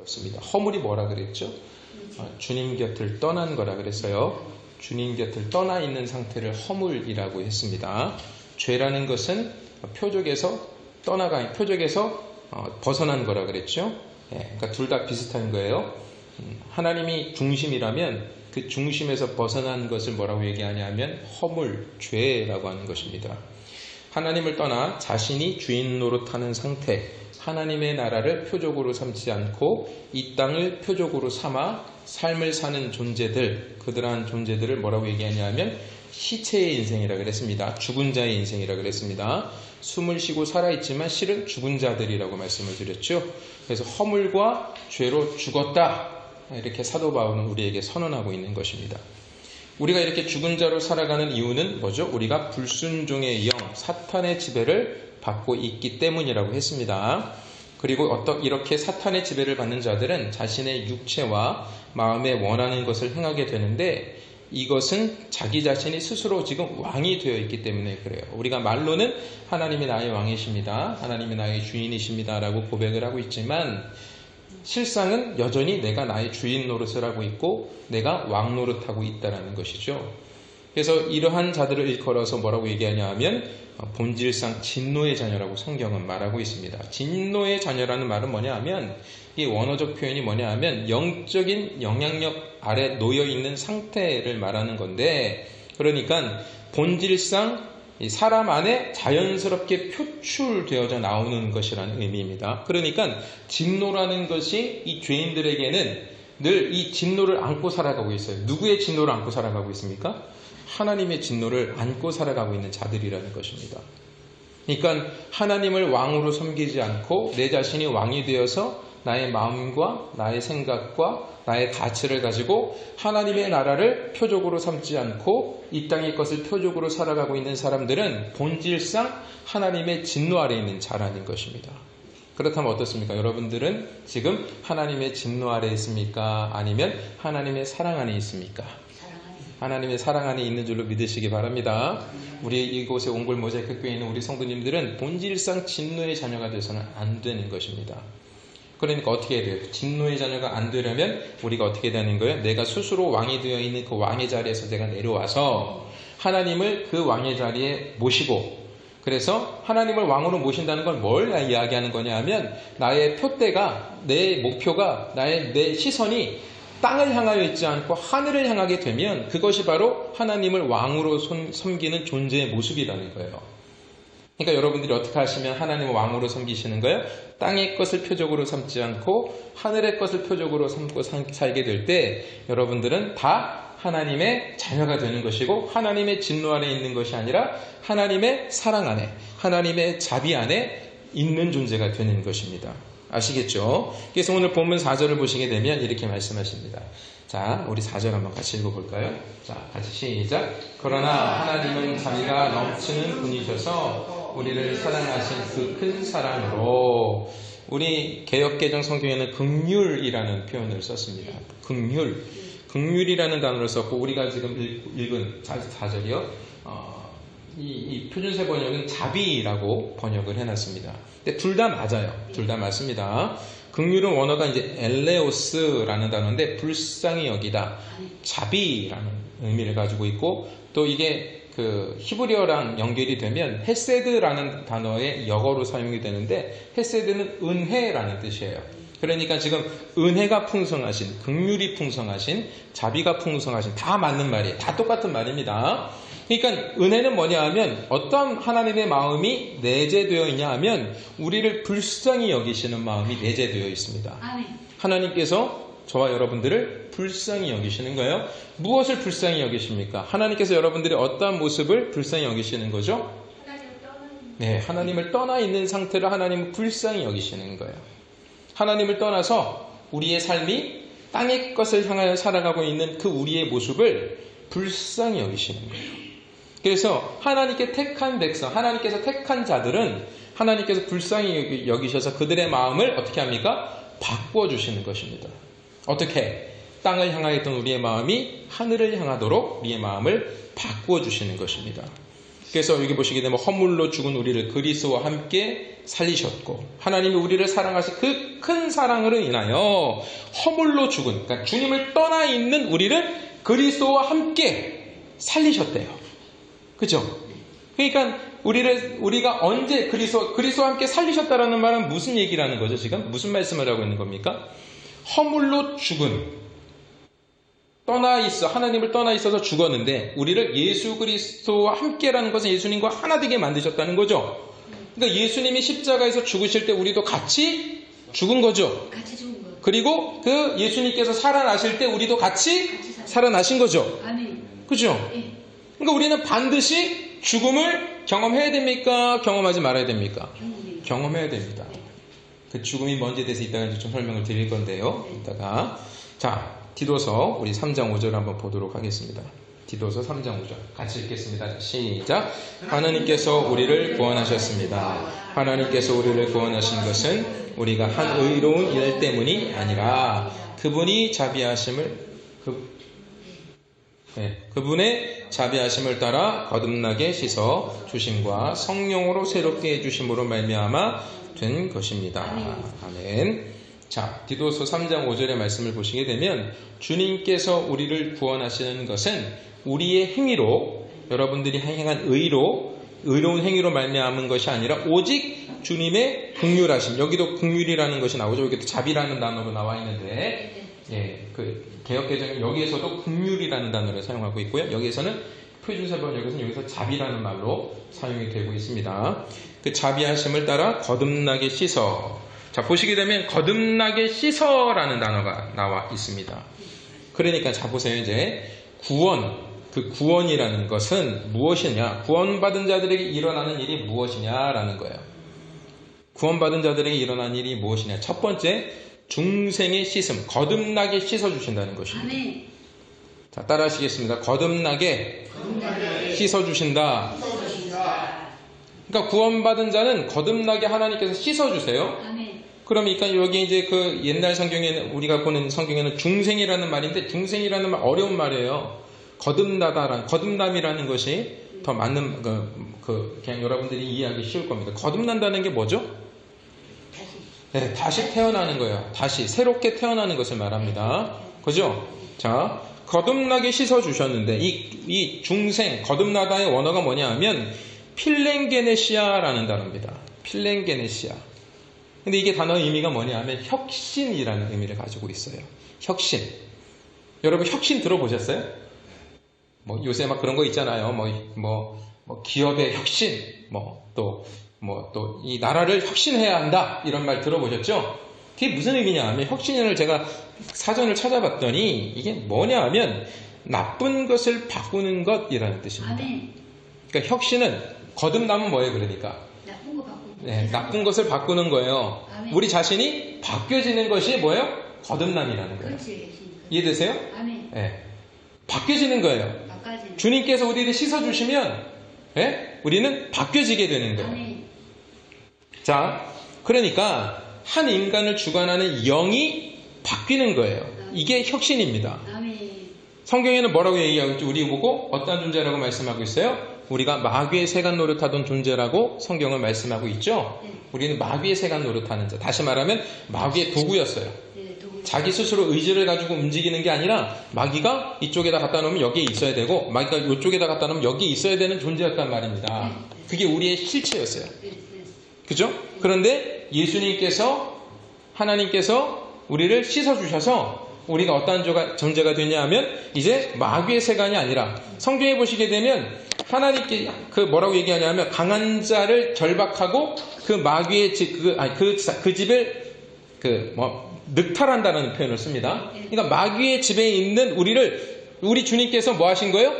없습니다. 허물이 뭐라 그랬죠? 주님 곁을 떠난 거라 그랬어요. 주님 곁을 떠나 있는 상태를 허물이라고 했습니다. 죄라는 것은 표적에서 벗어난 거라 그랬죠. 그러니까 둘 다 비슷한 거예요. 하나님이 중심이라면 그 중심에서 벗어난 것을 뭐라고 얘기하냐면 허물, 죄라고 하는 것입니다. 하나님을 떠나 자신이 주인 노릇하는 상태, 하나님의 나라를 표적으로 삼지 않고 이 땅을 표적으로 삼아 삶을 사는 존재들, 그들한 존재들을 뭐라고 얘기하냐면 시체의 인생이라 그랬습니다. 죽은 자의 인생이라 그랬습니다. 숨을 쉬고 살아있지만 실은 죽은 자들이라고 말씀을 드렸죠. 그래서 허물과 죄로 죽었다, 이렇게 사도 바울은 우리에게 선언하고 있는 것입니다. 우리가 이렇게 죽은 자로 살아가는 이유는 뭐죠? 우리가 불순종의 영, 사탄의 지배를 받고 있기 때문이라고 했습니다. 그리고 이렇게 사탄의 지배를 받는 자들은 자신의 육체와 마음에 원하는 것을 행하게 되는데, 이것은 자기 자신이 스스로 지금 왕이 되어 있기 때문에 그래요. 우리가 말로는 하나님이 나의 왕이십니다, 하나님이 나의 주인이십니다 라고 고백을 하고 있지만, 실상은 여전히 내가 나의 주인 노릇을 하고 있고 내가 왕 노릇하고 있다는 것이죠. 그래서 이러한 자들을 일컬어서 뭐라고 얘기하냐 하면 본질상 진노의 자녀라고 성경은 말하고 있습니다. 진노의 자녀라는 말은 뭐냐 하면, 이 원어적 표현이 뭐냐 하면 영적인 영향력 아래 놓여있는 상태를 말하는 건데, 그러니까 본질상 이 사람 안에 자연스럽게 표출되어져 나오는 것이라는 의미입니다. 그러니까 진노라는 것이 이 죄인들에게는 늘 이 진노를 안고 살아가고 있어요. 누구의 진노를 안고 살아가고 있습니까? 하나님의 진노를 안고 살아가고 있는 자들이라는 것입니다. 그러니까 하나님을 왕으로 섬기지 않고 내 자신이 왕이 되어서 나의 마음과 나의 생각과 나의 가치를 가지고 하나님의 나라를 표적으로 삼지 않고 이 땅의 것을 표적으로 살아가고 있는 사람들은 본질상 하나님의 진노 아래에 있는 자라는 것입니다. 그렇다면 어떻습니까? 여러분들은 지금 하나님의 진노 아래에 있습니까? 아니면 하나님의 사랑 안에 있습니까? 하나님의 사랑 안에 있는 줄로 믿으시기 바랍니다. 우리 이곳에 옹골 모자이크 교회에 있는 우리 성도님들은 본질상 진노의 자녀가 되어서는 안 되는 것입니다. 그러니까 어떻게 해야 돼요? 진노의 자녀가 안 되려면 우리가 어떻게 되는 거예요? 내가 스스로 왕이 되어 있는 그 왕의 자리에서 내가 내려와서 하나님을 그 왕의 자리에 모시고, 그래서 하나님을 왕으로 모신다는 건 뭘 이야기하는 거냐 하면, 나의 표대가, 내 목표가, 내 시선이 땅을 향하여 있지 않고 하늘을 향하게 되면 그것이 바로 하나님을 왕으로 섬기는 존재의 모습이라는 거예요. 그러니까 여러분들이 어떻게 하시면 하나님을 왕으로 섬기시는 거예요? 땅의 것을 표적으로 삼지 않고 하늘의 것을 표적으로 삼고 살게 될 때 여러분들은 다 하나님의 자녀가 되는 것이고, 하나님의 진노 안에 있는 것이 아니라 하나님의 사랑 안에, 하나님의 자비 안에 있는 존재가 되는 것입니다. 아시겠죠? 그래서 오늘 본문 4절을 보시게 되면 이렇게 말씀하십니다. 자, 우리 4절 한번 같이 읽어볼까요? 자, 같이 시작. 그러나 하나님은 자비가 넘치는 분이셔서 우리를 사랑하신 그 큰 사랑으로, 우리 개역개정 성경에는 긍휼이라는 표현을 썼습니다. 긍휼이라는 단어를 썼고, 우리가 지금 읽은 4절이요. 이 표준세 번역은 자비라고 번역을 해놨습니다. 근데 둘 다 맞아요. 둘 다 맞습니다. 긍휼은 원어가 이제 엘레오스라는 단어인데 불쌍히 여기다, 자비라는 의미를 가지고 있고, 또 이게 그 히브리어랑 연결이 되면 헤세드라는 단어의 역어로 사용이 되는데, 헤세드는 은혜라는 뜻이에요. 그러니까 지금 은혜가 풍성하신, 긍휼이 풍성하신, 자비가 풍성하신, 다 맞는 말이에요. 다 똑같은 말입니다. 그러니까 은혜는 뭐냐 하면, 어떤 하나님의 마음이 내재되어 있냐 하면 우리를 불쌍히 여기시는 마음이 내재되어 있습니다. 하나님께서 저와 여러분들을 불쌍히 여기시는 거예요. 무엇을 불쌍히 여기십니까? 하나님께서 여러분들이 어떠한 모습을 불쌍히 여기시는 거죠? 네, 하나님을 떠나 있는 상태를 하나님은 불쌍히 여기시는 거예요. 하나님을 떠나서 우리의 삶이 땅의 것을 향하여 살아가고 있는 그 우리의 모습을 불쌍히 여기시는 거예요. 그래서 하나님께 택한 백성, 하나님께서 택한 자들은 하나님께서 불쌍히 여기셔서 그들의 마음을 어떻게 합니까? 바꿔주시는 것입니다. 어떻게? 땅을 향하였던 우리의 마음이 하늘을 향하도록 우리의 마음을 바꿔주시는 것입니다. 그래서 여기 보시게 되면 허물로 죽은 우리를 그리스도와 함께 살리셨고, 하나님이 우리를 사랑하신 그 큰 사랑으로 인하여 허물로 죽은, 그러니까 주님을 떠나 있는 우리를 그리스도와 함께 살리셨대요. 그죠? 그러니까 우리가 언제 그리스도와 함께 살리셨다라는 말은 무슨 얘기라는 거죠? 지금 무슨 말씀을 하고 있는 겁니까? 허물로 죽은, 하나님을 떠나 있어서 죽었는데 우리를 예수 그리스도와 함께라는 것은 예수님과 하나 되게 만드셨다는 거죠. 그러니까 예수님이 십자가에서 죽으실 때 우리도 같이 죽은 거죠. 같이 죽은 거. 그리고 그 예수님께서 살아나실 때 우리도 같이 살아나신 거죠. 아멘. 그죠? 예. 그러니까 우리는 반드시 죽음을 경험해야 됩니까? 경험하지 말아야 됩니까? 경험해야 됩니다. 그 죽음이 뭔지에 대해서 이따가 좀 설명을 드릴 건데요. 이따가. 자, 디도서 우리 3장 5절 한번 보도록 하겠습니다. 디도서 3장 5절 같이 읽겠습니다. 시작. 하나님께서 우리를 구원하셨습니다. 하나님께서 우리를 구원하신 것은 우리가 한 의로운 일 때문이 아니라 그분이 그분의 자비하심을 따라 거듭나게 씻어 주심과 성령으로 새롭게 해주심으로 말미암아 된 것입니다. 아멘. 자, 디도서 3장 5절의 말씀을 보시게 되면 주님께서 우리를 구원하시는 것은 우리의 행위로, 여러분들이 행한 의로운 행위로 말미암은 것이 아니라 오직 주님의 긍휼하심. 여기도 긍휼이라는 것이 나오죠. 여기도 자비라는 단어로 나와 있는데, 그 개역개정은 여기에서도 긍휼이라는 단어를 사용하고 있고요. 여기에서는 표준세번역에서는 여기서 자비라는 말로 사용이 되고 있습니다. 그 자비하심을 따라 거듭나게 씻어. 자, 보시게 되면 거듭나게 씻어라는 단어가 나와 있습니다. 그러니까 자 보세요. 이제 그 구원이라는 것은 무엇이냐? 구원받은 자들에게 일어나는 일이 무엇이냐라는 거예요. 구원받은 자들에게 일어나는 일이 무엇이냐? 첫 번째, 중생의 씻음, 거듭나게 씻어주신다는 것입니다. 아멘. 자, 따라 하시겠습니다. 거듭나게 씻어주신다. 그러니까 구원받은 자는 거듭나게 하나님께서 씻어주세요. 아멘. 그러니까 여기 이제 그 옛날 성경에는, 우리가 보는 성경에는 중생이라는 말인데, 중생이라는 말 어려운 말이에요. 거듭남이라는 것이 더 맞는, 그냥 여러분들이 이해하기 쉬울 겁니다. 거듭난다는 게 뭐죠? 네, 다시 태어나는 거예요. 다시 새롭게 태어나는 것을 말합니다. 그죠? 자, 거듭나게 씻어주셨는데, 이 중생, 거듭나다의 원어가 뭐냐 하면, 필랭게네시아라는 단어입니다. 필랭게네시아. 근데 이게 단어의 의미가 뭐냐 하면 혁신이라는 의미를 가지고 있어요. 혁신. 여러분 혁신 들어보셨어요? 뭐 요새 막 그런 거 있잖아요. 뭐 기업의 혁신, 또 이 나라를 혁신해야 한다 이런 말 들어보셨죠? 그게 무슨 의미냐 하면, 혁신을 제가 사전을 찾아봤더니 이게 뭐냐 하면 나쁜 것을 바꾸는 것이라는 뜻입니다. 아멘. 그러니까 혁신은, 거듭남은 뭐예요? 그러니까 나쁜 거 바꾸고. 네, 나쁜 것을 바꾸는 거예요. 아멘. 우리 자신이 바뀌어지는 것이 뭐예요? 거듭남이라는 거예요. 그렇지. 이해되세요? 아멘. 네. 바뀌어지는 거예요. 바꿔지는. 주님께서 우리를 씻어주시면, 우리는 바뀌어지게 되는 거예요. 아멘. 자, 그러니까 한 인간을 주관하는 영이 바뀌는 거예요. 이게 혁신입니다. 아멘. 성경에는 뭐라고 얘기하고 있죠? 우리 보고 어떤 존재라고 말씀하고 있어요? 우리가 마귀의 세간 노릇하던 존재라고 성경은 말씀하고 있죠? 네. 우리는 마귀의 세간 노릇하는 자. 다시 말하면 마귀의 도구였어요. 네, 도구. 자기 스스로 의지를 가지고 움직이는 게 아니라, 마귀가 이쪽에다 갖다 놓으면 여기에 있어야 되고, 마귀가 이쪽에다 갖다 놓으면 여기에 있어야 되는 존재였단 말입니다. 그게 우리의 실체였어요. 네. 그죠? 그런데 하나님께서 우리를 씻어주셔서 우리가 어떠한 존재가 되냐 하면, 이제 마귀의 세간이 아니라, 성경에 보시게 되면 하나님께 뭐라고 얘기하냐 하면, 강한 자를 결박하고 그 마귀의 그 집을 늑탈한다는 표현을 씁니다. 그러니까 마귀의 집에 있는 우리 주님께서 뭐 하신 거예요?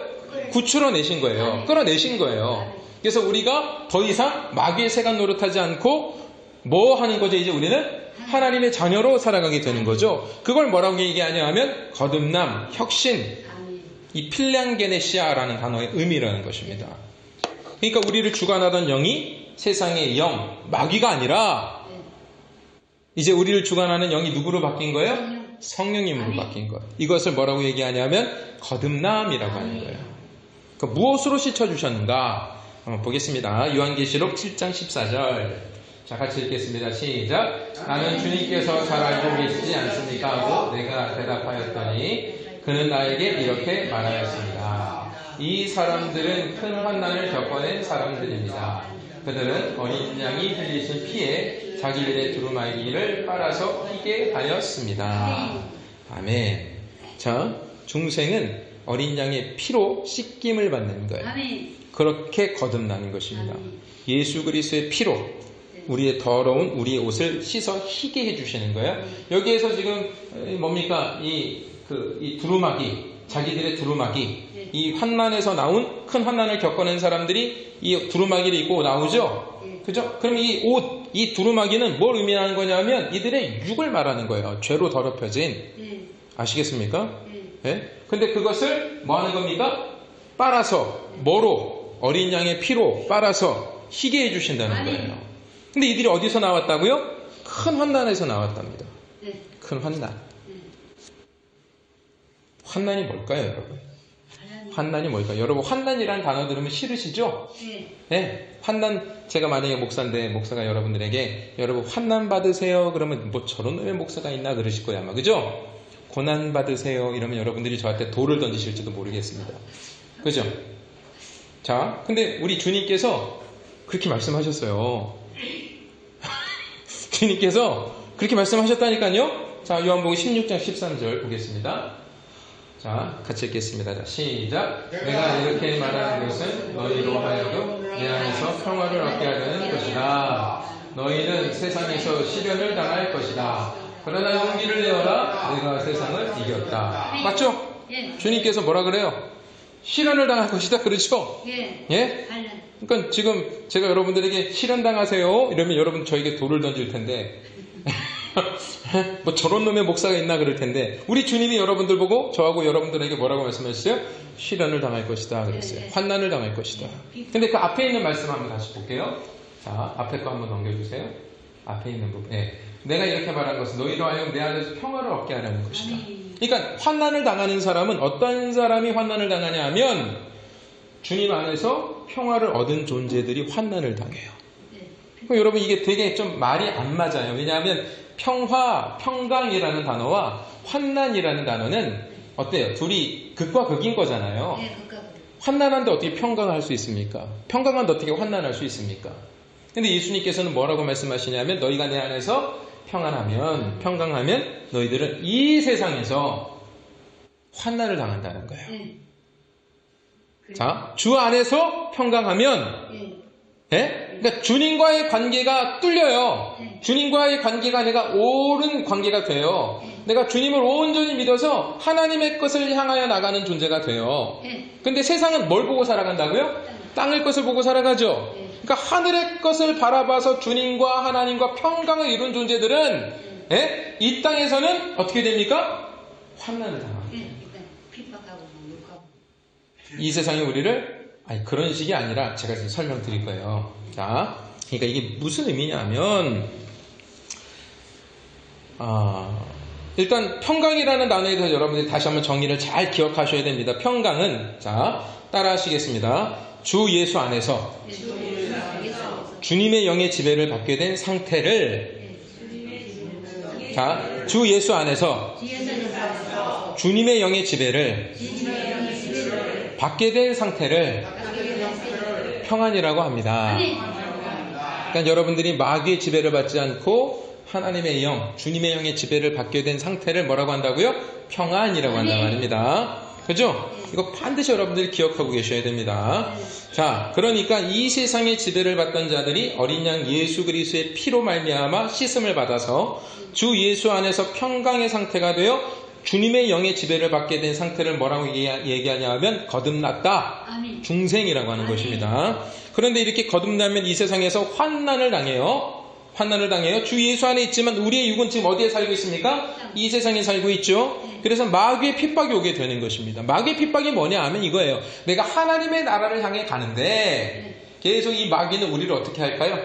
구출어내신 거예요. 끌어내신 거예요. 그래서 우리가 더 이상 마귀의 세간 노릇하지 않고 뭐 하는 거죠? 이제 우리는 하나님의 자녀로 살아가게 되는 거죠. 그걸 뭐라고 얘기하냐 하면 거듭남, 혁신, 이 필량게네시아라는 단어의 의미라는 것입니다. 그러니까 우리를 주관하던 영이 세상의 영, 마귀가 아니라 이제 우리를 주관하는 영이 누구로 바뀐 거예요? 성령님으로 바뀐 것. 이것을 뭐라고 얘기하냐면 거듭남이라고 하는 거예요. 그러니까 무엇으로 씻어주셨는가? 보겠습니다. 요한계시록 7장 14절. 자, 같이 읽겠습니다. 시작. 나는 주님께서 잘 알고 계시지 않습니까? 하고 내가 대답하였더니 그는 나에게 이렇게 말하였습니다. 이 사람들은 큰 환난을 겪어낸 사람들입니다. 그들은 어린 양이 흘리신 피에 자기들의 두루마기를 빨아서 희게 하였습니다. 아멘. 자, 중생은 어린 양의 피로 씻김을 받는 거예요. 그렇게 거듭나는 것입니다. 예수 그리스도의 피로 우리의 더러운 우리의 옷을 씻어 희게 해주시는 거예요. 여기에서 지금 뭡니까? 이 두루마기, 자기들의 두루마기, 이 환난에서 나온 큰 환난을 겪어낸 사람들이 이 두루마기를 입고 나오죠. 그죠? 그럼 이 옷, 이 두루마기는 뭘 의미하는 거냐면 이들의 육을 말하는 거예요. 죄로 더럽혀진. 아시겠습니까? 예? 근데 그것을 뭐 하는 겁니까? 빨아서 뭐로? 어린 양의 피로 빨아서 희게 해주신다는 거예요. 근데 이들이 어디서 나왔다고요? 큰 환난에서 나왔답니다. 큰 환난. 환난이 뭘까요, 여러분? 환난이 뭘까요? 여러분, 환난이라는 단어 들으면 싫으시죠? 네. 환난, 제가 만약에 목사인데, 목사가 여러분들에게, 여러분, 환난 받으세요. 그러면, 뭐, 저런 놈의 목사가 있나? 그러실 거예요, 아마. 그죠? 고난 받으세요. 이러면 여러분들이 저한테 돌을 던지실지도 모르겠습니다. 그죠? 자, 근데 우리 주님께서 그렇게 말씀하셨어요. 주님께서 그렇게 말씀하셨다니까요. 자, 요한복음 16장 13절 보겠습니다. 자, 같이 읽겠습니다. 자, 시작. 내가 이렇게 말하는 것은 너희로 하여금 내 안에서 평화를 얻게 하려는 것이다. 너희는 세상에서 시련을 당할 것이다. 그러나 용기를 내어라. 내가 세상을 이겼다. 맞죠? 주님께서 뭐라 그래요? 시련을 당할 것이다. 그렇죠? 예? 그러니까 지금 제가 여러분들에게 시련 당하세요. 이러면 여러분 저에게 돌을 던질 텐데 뭐 저런 놈의 목사가 있나 그럴 텐데 우리 주님이 여러분들 보고 저하고 여러분들에게 뭐라고 말씀하셨어요? 시련을 당할 것이다 그랬어요. 환난을 당할 것이다. 근데 그 앞에 있는 말씀 한번 다시 볼게요. 자, 앞에 거 한번 넘겨주세요. 앞에 있는 부분. 내가 이렇게 말한 것은 너희로 하여금 내 안에서 평화를 얻게 하려는 것이다. 그러니까 환난을 당하는 사람은 어떤 사람이 환난을 당하냐 하면 주님 안에서 평화를 얻은 존재들이 환난을 당해요. 여러분 이게 되게 좀 말이 안 맞아요. 왜냐하면 평화, 평강이라는 단어와 환난이라는 단어는 어때요? 둘이 극과 극인 거잖아요. 환난한데 어떻게 평강할 수 있습니까? 평강한데 어떻게 환난할 수 있습니까? 근데 예수님께서는 뭐라고 말씀하시냐면 너희가 내 안에서 평안하면, 평강하면 너희들은 이 세상에서 환난을 당한다는 거예요. 자, 주 안에서 평강하면 그러니까 주님과의 관계가 뚫려요. 주님과의 관계가 내가 옳은 관계가 돼요. 내가 주님을 온전히 믿어서 하나님의 것을 향하여 나가는 존재가 돼요. 근데 세상은 뭘 보고 살아간다고요? 땅의 것을 보고 살아가죠. 그러니까 하늘의 것을 바라봐서 주님과 하나님과 평강을 이룬 존재들은 이 땅에서는 어떻게 됩니까? 환난을 당합니다. 이 세상이 우리를 그런 식이 아니라 제가 지금 설명드릴 거예요. 자, 그러니까 이게 무슨 의미냐면 일단 평강이라는 단어에 대해서 여러분들이 다시 한번 정의를 잘 기억하셔야 됩니다. 평강은 자 따라 하시겠습니다. 주 예수 안에서 주님의 영의 지배를 받게 된 상태를 자, 주 예수 안에서 주님의 영의 지배를 받게 된 상태를 평안이라고 합니다. 그러니까 여러분들이 마귀의 지배를 받지 않고 하나님의 영, 주님의 영의 지배를 받게 된 상태를 뭐라고 한다고요? 평안이라고 한단 말입니다. 그죠? 이거 반드시 여러분들이 기억하고 계셔야 됩니다. 자, 그러니까 이 세상의 지배를 받던 자들이 어린 양 예수 그리스도의 피로 말미암아 씻음을 받아서 주 예수 안에서 평강의 상태가 되어 주님의 영의 지배를 받게 된 상태를 뭐라고 얘기하냐 하면 거듭났다. 중생이라고 하는 것입니다. 그런데 이렇게 거듭나면 이 세상에서 환난을 당해요. 환난을 당해요. 주 예수 안에 있지만 우리의 육은 지금 어디에 살고 있습니까? 이 세상에 살고 있죠. 그래서 마귀의 핍박이 오게 되는 것입니다. 마귀의 핍박이 뭐냐 하면 이거예요. 내가 하나님의 나라를 향해 가는데 계속 이 마귀는 우리를 어떻게 할까요?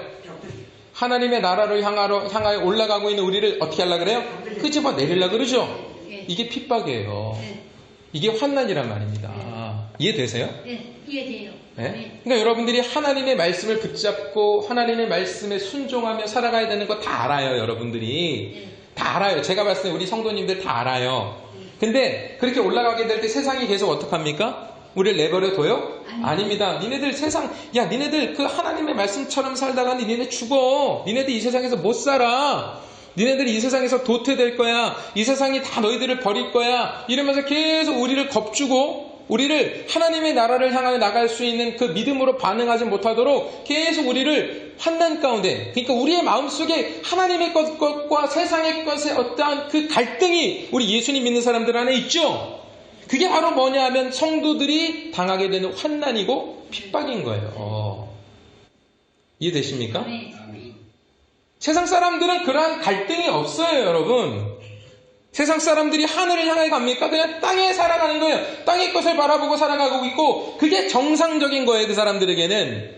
하나님의 나라를 향하여 올라가고 있는 우리를 어떻게 하려고 그래요? 끄집어 내리려고 그러죠. 이게 핍박이에요. 이게 환난이란 말입니다. 이해되세요? 네, 이해돼요. 네? 네. 그러니까 여러분들이 하나님의 말씀을 붙잡고 하나님의 말씀에 순종하며 살아가야 되는 거 다 알아요, 여러분들이. 네. 다 알아요. 제가 봤을 때 우리 성도님들 다 알아요. 네. 근데 그렇게 올라가게 될 때 세상이 계속 어떡합니까? 우리를 내버려 둬요? 아닙니다. 니네들 니네들 그 하나님의 말씀처럼 살다가 니네 죽어. 니네들 이 세상에서 못 살아. 니네들 이 세상에서 도태될 거야. 이 세상이 다 너희들을 버릴 거야. 이러면서 계속 우리를 겁주고 우리를 하나님의 나라를 향하여 나갈 수 있는 그 믿음으로 반응하지 못하도록 계속 우리를 환난 가운데, 그러니까 우리의 마음속에 하나님의 것과 세상의 것의 어떠한 그 갈등이 우리 예수님 믿는 사람들 안에 있죠. 그게 바로 뭐냐 하면 성도들이 당하게 되는 환난이고 핍박인 거예요. 이해되십니까? 세상 사람들은 그러한 갈등이 없어요, 여러분. 세상 사람들이 하늘을 향해 갑니까? 그냥 땅에 살아가는 거예요. 땅의 것을 바라보고 살아가고 있고 그게 정상적인 거예요, 그 사람들에게는.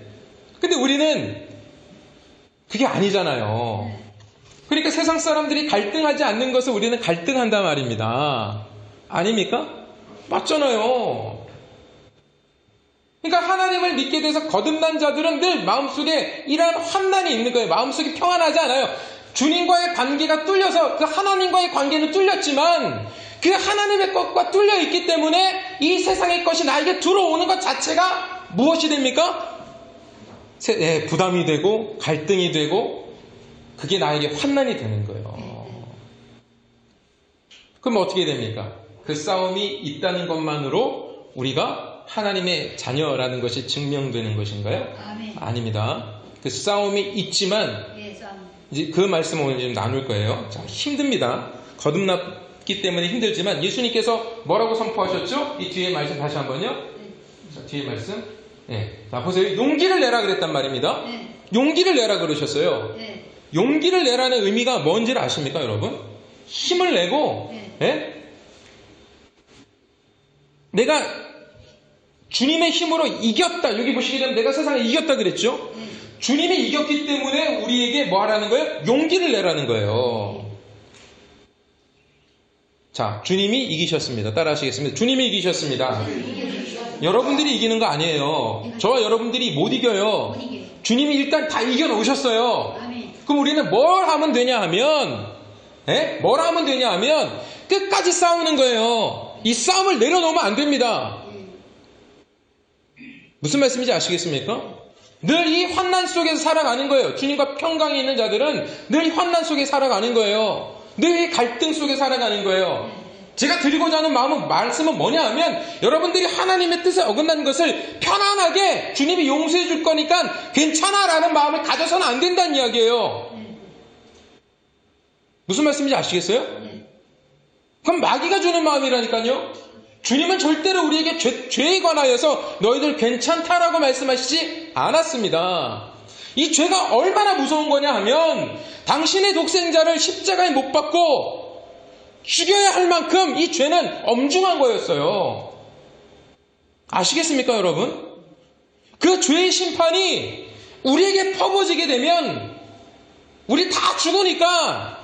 근데 우리는 그게 아니잖아요. 그러니까 세상 사람들이 갈등하지 않는 것을 우리는 갈등한단 말입니다. 아닙니까? 맞잖아요. 그러니까 하나님을 믿게 돼서 거듭난 자들은 늘 마음속에 이러한 환난이 있는 거예요. 마음속이 평안하지 않아요. 주님과의 관계가 뚫려서 그 하나님과의 관계는 뚫렸지만 그 하나님의 것과 뚫려 있기 때문에 이 세상의 것이 나에게 들어오는 것 자체가 무엇이 됩니까? 부담이 되고 갈등이 되고 그게 나에게 환난이 되는 거예요. 그럼 어떻게 됩니까? 그 싸움이 있다는 것만으로 우리가 하나님의 자녀라는 것이 증명되는 것인가요? 아닙니다. 그 싸움이 있지만 이제 그 말씀을 오늘 좀 나눌 거예요. 자, 힘듭니다. 거듭났기 때문에 힘들지만 예수님께서 뭐라고 선포하셨죠? 이 뒤에 말씀 다시 한번요. 자, 뒤에 말씀. 네. 자, 보세요. 용기를 내라 그랬단 말입니다. 용기를 내라 그러셨어요. 용기를 내라는 의미가 뭔지를 아십니까, 여러분? 힘을 내고, 내가 주님의 힘으로 이겼다. 여기 보시게 되면 내가 세상에 이겼다 그랬죠? 주님이 이겼기 때문에 우리에게 뭐 하라는 거예요? 용기를 내라는 거예요. 자, 주님이 이기셨습니다. 따라 하시겠습니다. 주님이 이기셨습니다. 여러분들이 이기는 거 아니에요. 저와 여러분들이 못 이겨요. 주님이 일단 다 이겨놓으셨어요. 그럼 우리는 뭘 하면 되냐 하면, 뭘 하면 되냐 하면, 끝까지 싸우는 거예요. 이 싸움을 내려놓으면 안 됩니다. 무슨 말씀인지 아시겠습니까? 늘 이 환난 속에서 살아가는 거예요. 주님과 평강이 있는 자들은 늘 이 환난 속에 살아가는 거예요. 늘 이 갈등 속에 살아가는 거예요. 제가 드리고자 하는 말씀은 뭐냐 하면 여러분들이 하나님의 뜻에 어긋난 것을 편안하게 주님이 용서해 줄 거니까 괜찮아 라는 마음을 가져서는 안 된다는 이야기예요. 무슨 말씀인지 아시겠어요? 그럼 마귀가 주는 마음이라니까요. 주님은 절대로 우리에게 죄에 관하여서 너희들 괜찮다라고 말씀하시지 않았습니다. 이 죄가 얼마나 무서운 거냐 하면 당신의 독생자를 십자가에 못 박고 죽여야 할 만큼 이 죄는 엄중한 거였어요. 아시겠습니까, 여러분? 그 죄의 심판이 우리에게 퍼부어지게 되면 우리 다 죽으니까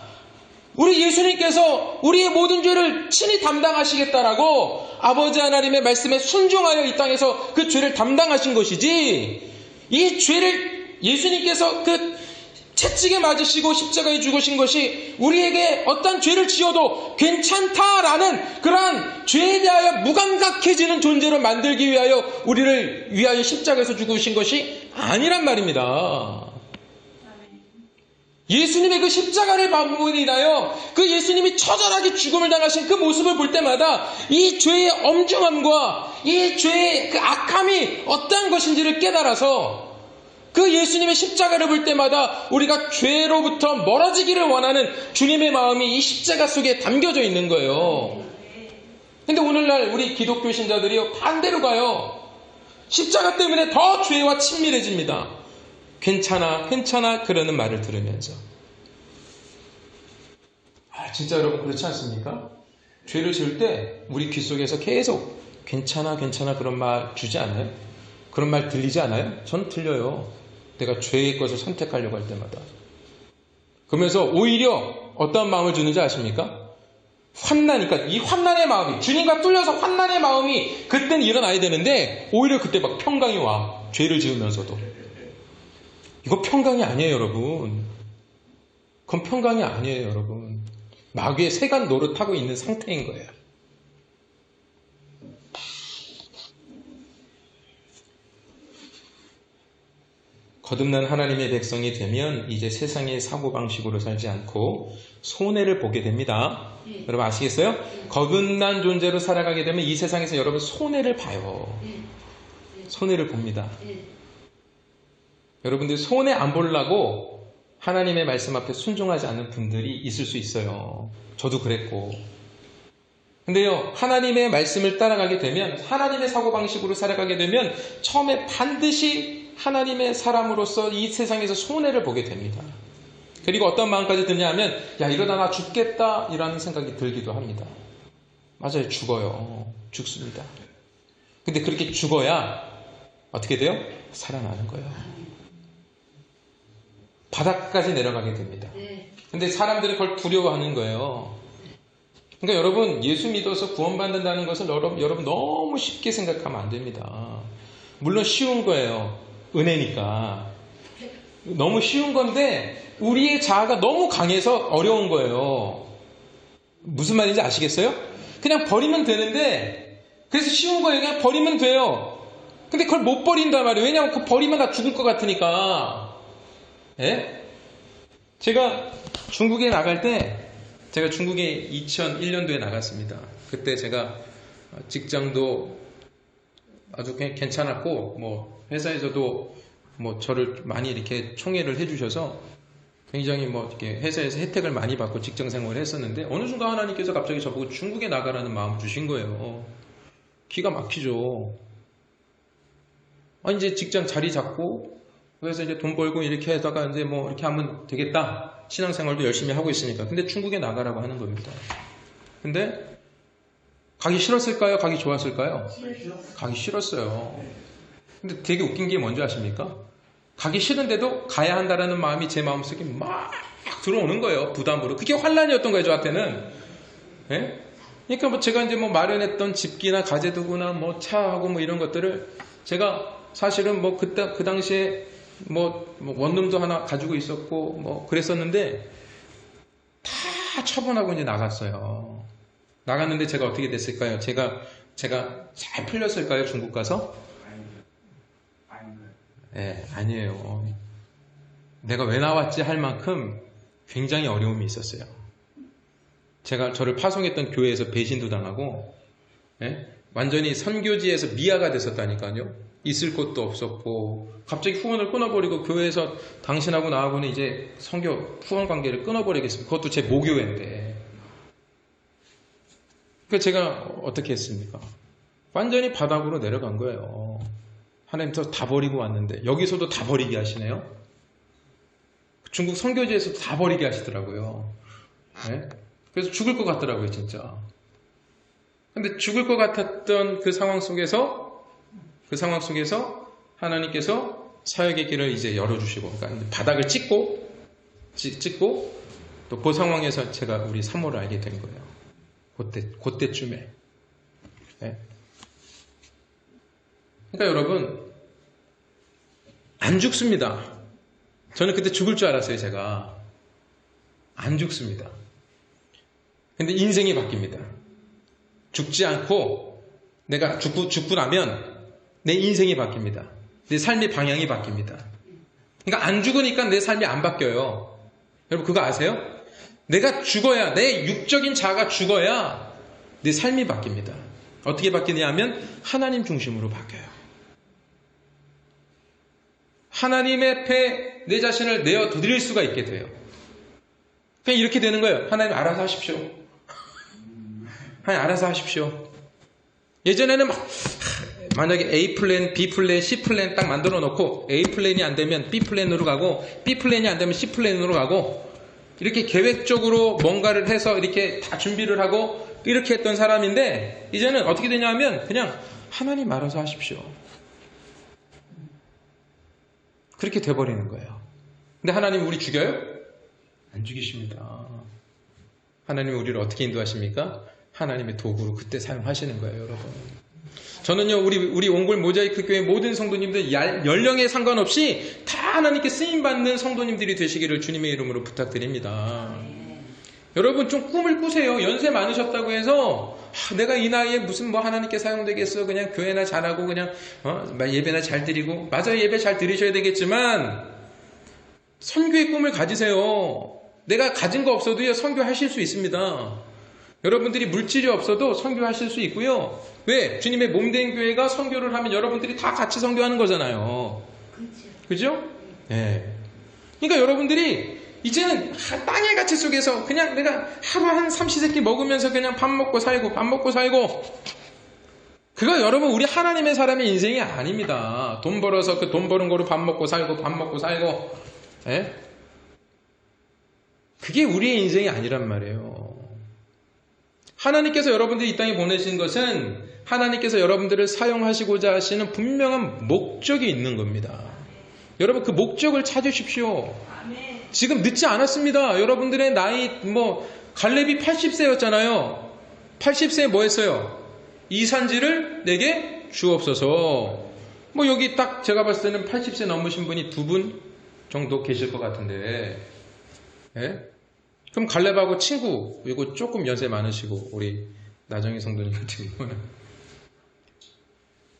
우리 예수님께서 우리의 모든 죄를 친히 담당하시겠다라고 아버지 하나님의 말씀에 순종하여 이 땅에서 그 죄를 담당하신 것이지, 이 죄를 예수님께서 그 채찍에 맞으시고 십자가에 죽으신 것이 우리에게 어떤 죄를 지어도 괜찮다라는 그러한 죄에 대하여 무감각해지는 존재로 만들기 위하여 우리를 위하여 십자가에서 죽으신 것이 아니란 말입니다. 예수님의 그 십자가를 바라보고 인하여 그 예수님이 처절하게 죽음을 당하신 그 모습을 볼 때마다 이 죄의 엄중함과 이 죄의 그 악함이 어떠한 것인지를 깨달아서 그 예수님의 십자가를 볼 때마다 우리가 죄로부터 멀어지기를 원하는 주님의 마음이 이 십자가 속에 담겨져 있는 거예요. 근데 오늘날 우리 기독교 신자들이 반대로 가요. 십자가 때문에 더 죄와 친밀해집니다. 괜찮아, 괜찮아 그러는 말을 들으면서. 진짜 여러분 그렇지 않습니까? 죄를 지을 때 우리 귀 속에서 계속 괜찮아, 괜찮아 그런 말 주지 않아요? 그런 말 들리지 않아요? 전 들려요. 내가 죄의 것을 선택하려고 할 때마다. 그러면서 오히려 어떤 마음을 주는지 아십니까? 환난이니까 이 환난의 마음이 주님과 뚫려서 환난의 마음이 그때는 일어나야 되는데 오히려 그때 막 평강이 와. 죄를 지으면서도. 이거 평강이 아니에요, 여러분. 그건 평강이 아니에요, 여러분. 마귀의 세간 노릇하고 있는 상태인 거예요. 거듭난 하나님의 백성이 되면 이제 세상의 사고방식으로 살지 않고 손해를 보게 됩니다. 여러분 아시겠어요? 거듭난 존재로 살아가게 되면 이 세상에서 여러분 손해를 봐요. 손해를 봅니다. 여러분들 손해 안 보려고 하나님의 말씀 앞에 순종하지 않는 분들이 있을 수 있어요. 저도 그랬고. 근데요, 하나님의 말씀을 따라가게 되면, 하나님의 사고방식으로 살아가게 되면 처음에 반드시 하나님의 사람으로서 이 세상에서 손해를 보게 됩니다. 그리고 어떤 마음까지 드냐 하면, 야, 이러다 나 죽겠다 이라는 생각이 들기도 합니다. 맞아요, 죽어요. 죽습니다. 근데 그렇게 죽어야 어떻게 돼요? 살아나는 거예요. 바닥까지 내려가게 됩니다. 근데 사람들이 그걸 두려워하는 거예요. 그러니까 여러분, 예수 믿어서 구원받는다는 것을 여러분 너무 쉽게 생각하면 안 됩니다. 물론 쉬운 거예요. 은혜니까. 너무 쉬운 건데 우리의 자아가 너무 강해서 어려운 거예요. 무슨 말인지 아시겠어요? 그냥 버리면 되는데, 그래서 쉬운 거예요. 그냥 버리면 돼요. 근데 그걸 못 버린단 말이에요. 왜냐하면 그 버리면 나 죽을 것 같으니까. 예? 제가 중국에 나갈 때, 제가 중국에 2001년도에 나갔습니다. 그때 제가 직장도 아주 괜찮았고, 뭐 회사에서도 뭐 저를 많이 이렇게 총애를 해주셔서 굉장히 뭐 이렇게 회사에서 혜택을 많이 받고 직장 생활을 했었는데, 어느 순간 하나님께서 갑자기 저보고 중국에 나가라는 마음을 주신 거예요. 기가 막히죠. 이제 직장 자리 잡고, 그래서 이제 돈 벌고 이렇게 하다가 이제 뭐 이렇게 하면 되겠다. 신앙생활도 열심히 하고 있으니까. 근데 중국에 나가라고 하는 겁니다. 근데 가기 싫었을까요? 가기 좋았을까요? 가기 싫었어요. 근데 되게 웃긴 게 뭔지 아십니까? 가기 싫은데도 가야 한다라는 마음이 제 마음속에 막 들어오는 거예요. 부담으로. 그게 환란이었던 거예요, 저한테는. 예? 그러니까 뭐 제가 이제 뭐 마련했던 집기나 가재도구나 뭐 차하고 뭐 이런 것들을 제가 사실은 뭐 그 당시에 뭐 원룸도 하나 가지고 있었고 뭐 그랬었는데 다 처분하고 이제 나갔어요. 나갔는데 제가 어떻게 됐을까요? 제가 잘 풀렸을까요? 중국 가서? 네, 아니에요. 내가 왜 나왔지 할 만큼 굉장히 어려움이 있었어요. 저를 파송했던 교회에서 배신도 당하고, 네? 완전히 선교지에서 미아가 됐었다니까요. 있을 곳도 없었고, 갑자기 후원을 끊어버리고 교회에서 당신하고 나하고는 이제 선교 후원 관계를 끊어버리겠습니다. 그것도 제 모교회인데. 그러니까 제가 어떻게 했습니까? 완전히 바닥으로 내려간 거예요. 하나님께서 다 버리고 왔는데 여기서도 다 버리게 하시네요. 중국 선교지에서도 다 버리게 하시더라고요. 네? 그래서 죽을 것 같더라고요, 진짜. 근데 죽을 것 같았던 그 상황 속에서 하나님께서 사역의 길을 이제 열어주시고, 그러니까 바닥을 찍고 또 그 상황에서 제가 우리 사모를 알게 된 거예요. 그때쯤에. 네. 그러니까 여러분, 안 죽습니다. 저는 그때 죽을 줄 알았어요, 제가. 안 죽습니다. 근데 인생이 바뀝니다. 죽지 않고 내가 죽고 나면 내 인생이 바뀝니다. 내 삶의 방향이 바뀝니다. 그러니까 안 죽으니까 내 삶이 안 바뀌어요. 여러분 그거 아세요? 내가 죽어야, 내 육적인 자아가 죽어야 내 삶이 바뀝니다. 어떻게 바뀌냐 하면 하나님 중심으로 바뀌어요. 하나님 앞에 내 자신을 내어드릴 수가 있게 돼요. 그냥 이렇게 되는 거예요. 하나님 알아서 하십시오. 하나님 알아서 하십시오. 예전에는 만약에 A 플랜, B 플랜, C 플랜 딱 만들어 놓고 A 플랜이 안 되면 B 플랜으로 가고 B 플랜이 안 되면 C 플랜으로 가고 이렇게 계획적으로 뭔가를 해서 이렇게 다 준비를 하고 이렇게 했던 사람인데, 이제는 어떻게 되냐 하면 그냥 하나님 알아서 하십시오. 그렇게 돼버리는 거예요. 근데 하나님 우리 죽여요? 안 죽이십니다. 하나님이 우리를 어떻게 인도하십니까? 하나님의 도구로 그때 사용하시는 거예요, 여러분. 저는요, 우리 옹골 모자이크 교회 모든 성도님들 연령에 상관없이 다 하나님께 쓰임받는 성도님들이 되시기를 주님의 이름으로 부탁드립니다. 여러분 좀 꿈을 꾸세요. 연세 많으셨다고 해서 내가 이 나이에 무슨 뭐 하나님께 사용되겠어. 그냥 교회나 잘하고 그냥 예배나 잘 드리고. 맞아요, 예배 잘 드리셔야 되겠지만 선교의 꿈을 가지세요. 내가 가진 거 없어도요, 선교하실 수 있습니다. 여러분들이 물질이 없어도 선교하실 수 있고요. 왜? 주님의 몸된 교회가 선교를 하면 여러분들이 다 같이 선교하는 거잖아요. 그죠? 네. 그러니까 여러분들이 이제는 땅의 가치 속에서 그냥 내가 하루 한 삼시세끼 먹으면서 그냥 밥 먹고 살고 그거 여러분 우리 하나님의 사람의 인생이 아닙니다. 돈 벌어서 그 돈 버는 거로 밥 먹고 살고 예? 그게 우리의 인생이 아니란 말이에요. 하나님께서 여러분들이 이 땅에 보내신 것은 하나님께서 여러분들을 사용하시고자 하시는 분명한 목적이 있는 겁니다. 여러분 그 목적을 찾으십시오. 지금 늦지 않았습니다. 여러분들의 나이 갈렙이 80세였잖아요. 80세에 뭐 했어요? 이 산지를 내게 주옵소서. 여기 딱 제가 봤을 때는 80세 넘으신 분이 2분 정도 계실 것 같은데, 예? 그럼 갈렙하고 친구, 그리고 조금 연세 많으시고 우리 나정희 성도님 같은 경우는.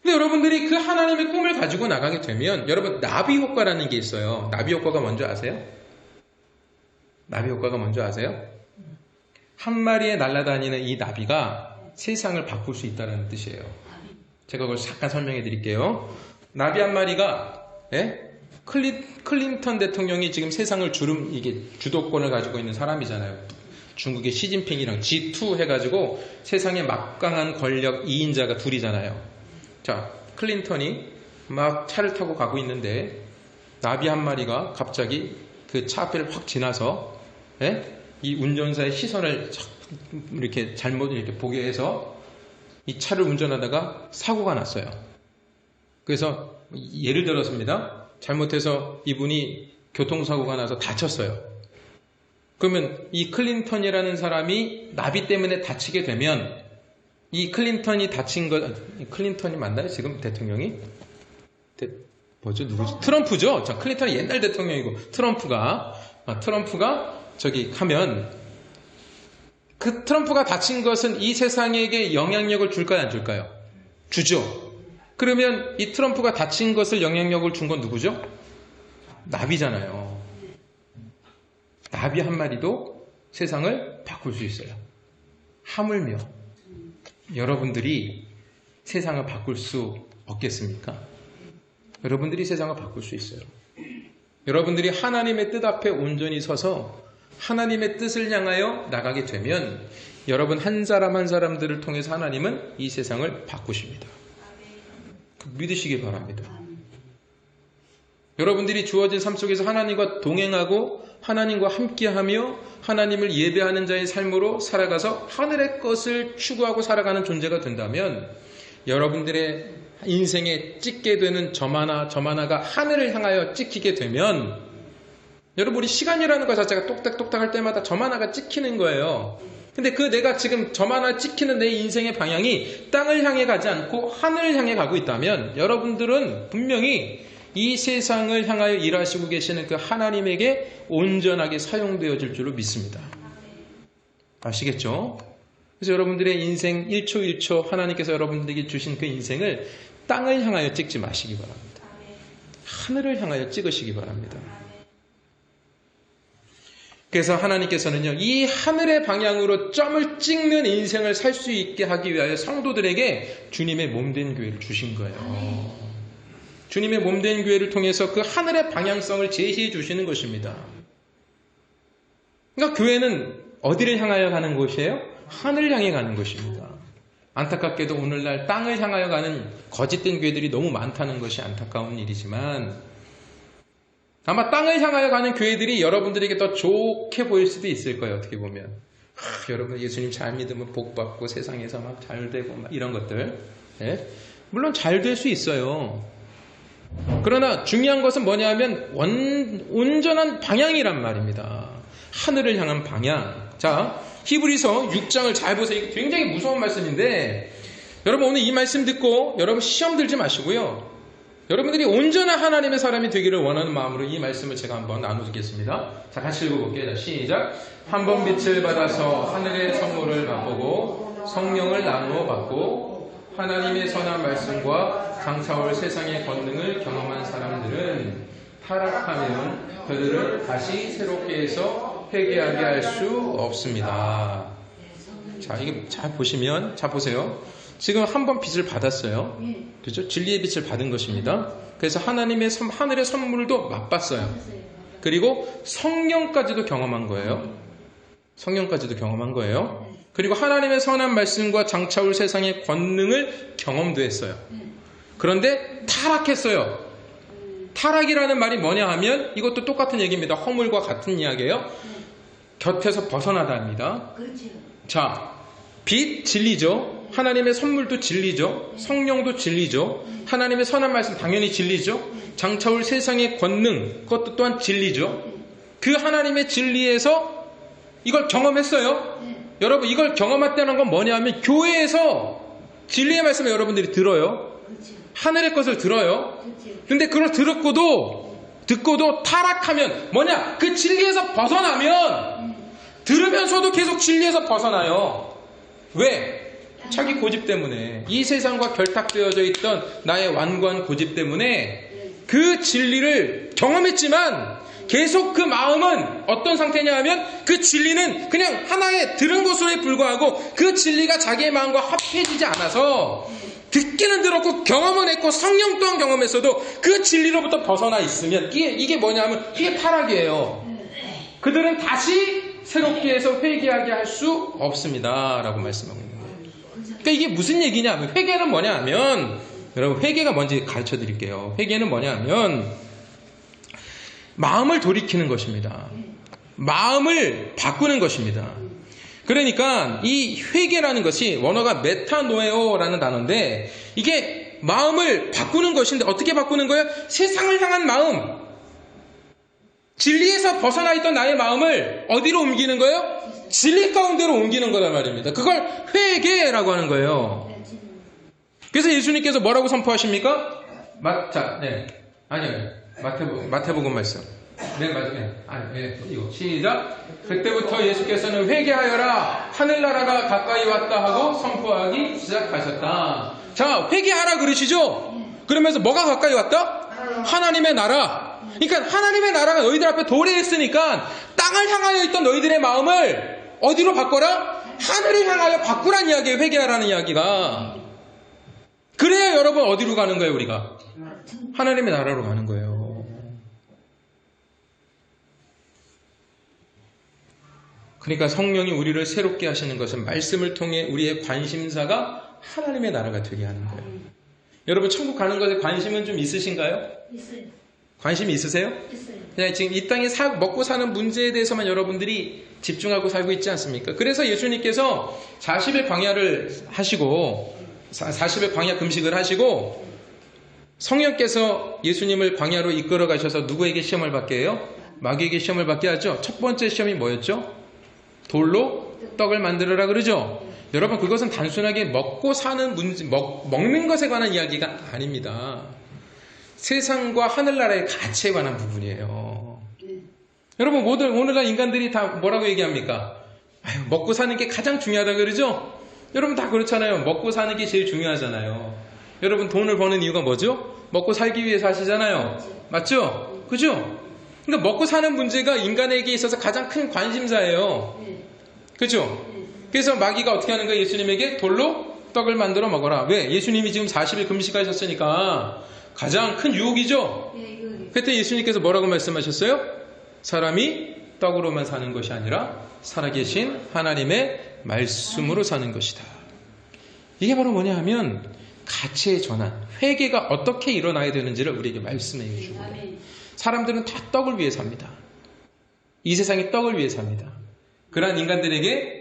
근데 여러분들이 그 하나님의 꿈을 가지고 나가게 되면 여러분 나비 효과라는 게 있어요. 나비 효과가 뭔지 아세요? 나비 효과가 뭔지 아세요? 한 마리에 날아다니는 이 나비가 세상을 바꿀 수 있다는 뜻이에요. 제가 그걸 잠깐 설명해 드릴게요. 나비 한 마리가, 클린턴 대통령이 지금 세상을 주도권을 가지고 있는 사람이잖아요. 중국의 시진핑이랑 G2 해가지고 세상에 막강한 권력 2인자가 둘이잖아요. 자, 클린턴이 막 차를 타고 가고 있는데 나비 한 마리가 갑자기 그 차 앞을 확 지나서 이 운전사의 시선을 이렇게 잘못 이렇게 보게 해서 이 차를 운전하다가 사고가 났어요. 그래서 예를 들었습니다. 잘못해서 이분이 교통사고가 나서 다쳤어요. 그러면 이 클린턴이라는 사람이 나비 때문에 다치게 되면 이 클린턴이 다친 클린턴이 맞나요? 지금 대통령이? 누구지? 트럼프죠? 자, 클린턴이 옛날 대통령이고 트럼프가 저기 하면 그 트럼프가 다친 것은 이 세상에게 영향력을 줄까요? 안 줄까요? 주죠. 그러면 이 트럼프가 다친 것을 영향력을 준 건 누구죠? 나비잖아요. 나비 한 마리도 세상을 바꿀 수 있어요. 하물며 여러분들이 세상을 바꿀 수 없겠습니까? 여러분들이 세상을 바꿀 수 있어요. 여러분들이 하나님의 뜻 앞에 온전히 서서 하나님의 뜻을 향하여 나가게 되면 여러분 한 사람 한 사람들을 통해서 하나님은 이 세상을 바꾸십니다. 믿으시기 바랍니다. 여러분들이 주어진 삶 속에서 하나님과 동행하고 하나님과 함께하며 하나님을 예배하는 자의 삶으로 살아가서 하늘의 것을 추구하고 살아가는 존재가 된다면 여러분들의 인생에 찍게 되는 점 하나가 하늘을 향하여 찍히게 되면 여러분 우리 시간이라는 것 자체가 똑딱똑딱 할 때마다 점 하나가 찍히는 거예요. 근데 내가 지금 점 하나 찍히는 내 인생의 방향이 땅을 향해 가지 않고 하늘을 향해 가고 있다면 여러분들은 분명히 이 세상을 향하여 일하시고 계시는 그 하나님에게 온전하게 사용되어질 줄로 믿습니다. 아시겠죠? 그래서 여러분들의 인생 1초 1초 하나님께서 여러분들에게 주신 그 인생을 땅을 향하여 찍지 마시기 바랍니다. 하늘을 향하여 찍으시기 바랍니다. 그래서 하나님께서는요, 이 하늘의 방향으로 점을 찍는 인생을 살 수 있게 하기 위하여 성도들에게 주님의 몸된 교회를 주신 거예요. 주님의 몸된 교회를 통해서 그 하늘의 방향성을 제시해 주시는 것입니다. 그러니까 교회는 어디를 향하여 가는 곳이에요? 하늘을 향해 가는 것입니다. 안타깝게도 오늘날 땅을 향하여 가는 거짓된 교회들이 너무 많다는 것이 안타까운 일이지만 아마 땅을 향하여 가는 교회들이 여러분들에게 더 좋게 보일 수도 있을 거예요. 어떻게 보면 여러분 예수님 잘 믿으면 복 받고 세상에서 막 잘 되고 막 이런 것들 물론 잘 될 수 있어요. 그러나 중요한 것은 뭐냐면 온전한 방향이란 말입니다. 하늘을 향한 방향. 자, 히브리서 6장을 잘 보세요. 이게 굉장히 무서운 말씀인데 여러분 오늘 이 말씀 듣고 여러분 시험 들지 마시고요. 여러분들이 온전한 하나님의 사람이 되기를 원하는 마음으로 이 말씀을 제가 한번 나누겠습니다. 자, 같이 읽어볼게요. 자, 시작. 한 번 빛을 받아서 하늘의 선물을 맛보고 성령을 나누어 받고 하나님의 선한 말씀과 장차올 세상의 권능을 경험한 사람들은 타락하면 그들을 다시 새롭게 해서 회개하게 할 수 없습니다. 자, 이게 잘 보시면, 자, 보세요. 지금 한 번 빛을 받았어요. 그죠? 진리의 빛을 받은 것입니다. 그래서 하늘의 선물도 맛봤어요. 그리고 성령까지도 경험한 거예요. 성령까지도 경험한 거예요. 그리고 하나님의 선한 말씀과 장차올 세상의 권능을 경험도 했어요. 그런데 타락했어요. 타락이라는 말이 뭐냐 하면 이것도 똑같은 얘기입니다. 허물과 같은 이야기예요. 곁에서 벗어나다입니다. 자, 빛 진리죠. 하나님의 선물도 진리죠. 성령도 진리죠. 하나님의 선한 말씀 당연히 진리죠. 장차올 세상의 권능 그것도 또한 진리죠. 그 하나님의 진리에서 이걸 경험했어요. 여러분 이걸 경험했다는 건 뭐냐 하면 교회에서 진리의 말씀을 여러분들이 들어요. 하늘의 것을 들어요. 근데 그걸 듣고도 타락하면 뭐냐? 그 진리에서 벗어나면 들으면서도 계속 진리에서 벗어나요. 왜? 자기 고집 때문에 이 세상과 결탁되어져 있던 나의 완고한 고집 때문에 그 진리를 경험했지만 계속 그 마음은 어떤 상태냐 하면 그 진리는 그냥 하나의 들은 것으로에 불과하고 그 진리가 자기의 마음과 합해지지 않아서 듣기는 들었고 경험은 했고 성령 또한 경험했어도 그 진리로부터 벗어나 있으면 이게 뭐냐 하면 이게 타락이에요. 그들은 다시 새롭게 해서 회개하게 할 수 없습니다 라고 말씀하고 있는 거예요. 그러니까 이게 무슨 얘기냐 하면 회개는 뭐냐 하면 여러분 회개가 뭔지 가르쳐 드릴게요. 회개는 뭐냐 하면 마음을 돌이키는 것입니다. 마음을 바꾸는 것입니다. 그러니까 이 회개라는 것이 원어가 메타노에오라는 단어인데 이게 마음을 바꾸는 것인데 어떻게 바꾸는 거예요? 세상을 향한 마음. 진리에서 벗어나 있던 나의 마음을 어디로 옮기는 거예요? 진리 가운데로 옮기는 거란 말입니다. 그걸 회개라고 하는 거예요. 그래서 예수님께서 뭐라고 선포하십니까? 마태복음 말씀. 이거 시작. 그때부터 예수께서는 회개하여라 하늘나라가 가까이 왔다 하고 선포하기 시작하셨다. 자, 회개하라 그러시죠? 그러면서 뭐가 가까이 왔다? 하나님의 나라. 그러니까 하나님의 나라가 너희들 앞에 도래했으니까 땅을 향하여 있던 너희들의 마음을 어디로 바꿔라? 하늘을 향하여 바꾸란 이야기예요. 회개하라는 이야기가. 그래야 여러분 어디로 가는 거예요? 우리가 하나님의 나라로 가는 거예요. 그러니까 성령이 우리를 새롭게 하시는 것은 말씀을 통해 우리의 관심사가 하나님의 나라가 되게 하는 거예요. 여러분 천국 가는 것에 관심은 좀 있으신가요? 있어요. 관심이 있으세요? 있어요. 그냥 지금 이 땅에 먹고 사는 문제에 대해서만 여러분들이 집중하고 살고 있지 않습니까? 그래서 예수님께서 40일 광야를 하시고 40일 광야 금식을 하시고 성령께서 예수님을 광야로 이끌어 가셔서 누구에게 시험을 받게 해요? 마귀에게 시험을 받게 하죠. 첫 번째 시험이 뭐였죠? 돌로 떡을 만들어라 그러죠. 여러분 그것은 단순하게 먹고 사는 문제, 먹는 것에 관한 이야기가 아닙니다. 세상과 하늘나라의 가치에 관한 부분이에요. 여러분 오늘날 인간들이 다 뭐라고 얘기합니까? 먹고 사는 게 가장 중요하다 그러죠. 여러분 다 그렇잖아요. 먹고 사는 게 제일 중요하잖아요. 여러분 돈을 버는 이유가 뭐죠? 먹고 살기 위해서 하시잖아요. 맞죠? 그죠? 그러니까 먹고 사는 문제가 인간에게 있어서 가장 큰 관심사예요. 그죠? 그래서 마귀가 어떻게 하는 거예요? 예수님에게 돌로 떡을 만들어 먹어라. 왜? 예수님이 지금 40일 금식하셨으니까 가장 큰 유혹이죠? 그때 예수님께서 뭐라고 말씀하셨어요? 사람이 떡으로만 사는 것이 아니라 살아계신 하나님의 말씀으로 사는 것이다. 이게 바로 뭐냐 하면 가치의 전환, 회개가 어떻게 일어나야 되는지를 우리에게 말씀해 주시고 사람들은 다 떡을 위해 삽니다. 이 세상이 떡을 위해 삽니다. 그러한 인간들에게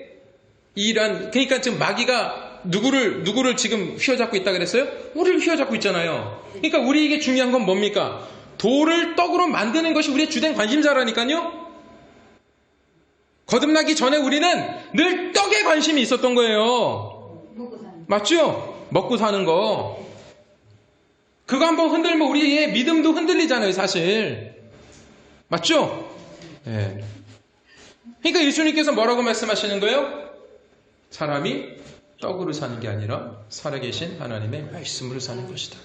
그러니까 지금 마귀가 누구를 지금 휘어잡고 있다 그랬어요? 우리를 휘어잡고 있잖아요. 그러니까 우리에게 중요한 건 뭡니까? 돌을 떡으로 만드는 것이 우리의 주된 관심사라니까요. 거듭나기 전에 우리는 늘 떡에 관심이 있었던 거예요. 맞죠? 먹고 사는 거. 그거 한번 흔들면 우리의 믿음도 흔들리잖아요, 사실. 맞죠? 네. 그러니까 예수님께서 뭐라고 말씀하시는 거예요? 사람이 떡으로 사는 게 아니라 살아계신 하나님의 말씀으로 사는 것이다.